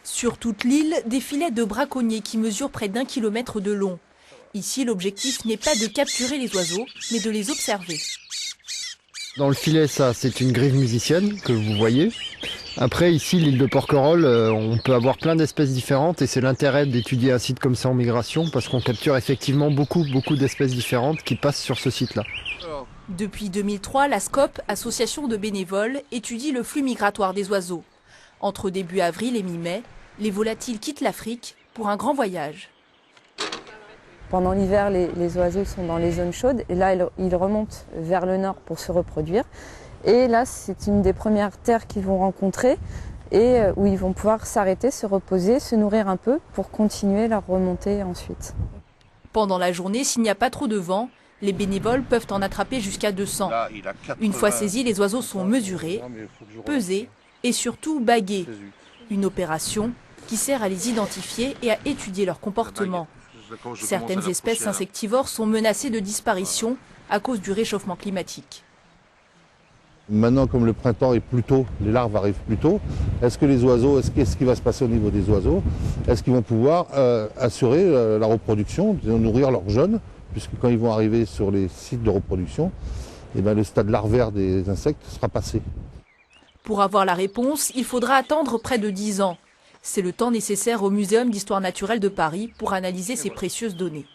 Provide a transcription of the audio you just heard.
Sur toute l'île, des filets de braconniers qui mesurent près d'1 kilomètre de long. Ici, l'objectif n'est pas de capturer les oiseaux, mais de les observer. Dans le filet, ça, c'est une grive musicienne que vous voyez. Après, ici, l'île de Porquerolles, on peut avoir plein d'espèces différentes et c'est l'intérêt d'étudier un site comme ça en migration parce qu'on capture effectivement beaucoup d'espèces différentes qui passent sur ce site-là. Depuis 2003, la SCOP, association de bénévoles, étudie le flux migratoire des oiseaux. Entre début avril et mi-mai, les volatiles quittent l'Afrique pour un grand voyage. Pendant l'hiver, les oiseaux sont dans les zones chaudes et là, ils remontent vers le nord pour se reproduire. Et là, c'est une des premières terres qu'ils vont rencontrer et où ils vont pouvoir s'arrêter, se reposer, se nourrir un peu pour continuer leur remontée ensuite. Pendant la journée, s'il n'y a pas trop de vent, les bénévoles peuvent en attraper jusqu'à 200. Une fois saisis, les oiseaux sont mesurés, pesés et surtout bagués. Une opération qui sert à les identifier et à étudier leur comportement. Certaines espèces insectivores sont menacées de disparition à cause du réchauffement climatique. Maintenant, comme le printemps est plus tôt, les larves arrivent plus tôt, est-ce que les oiseaux, qu'est-ce qui va se passer au niveau des oiseaux? Est-ce qu'ils vont pouvoir assurer la reproduction, nourrir leurs jeunes, puisque quand ils vont arriver sur les sites de reproduction, eh bien, le stade larvaire des insectes sera passé. Pour avoir la réponse, il faudra attendre près de 10 ans. C'est le temps nécessaire au Muséum d'histoire naturelle de Paris pour analyser ces précieuses données.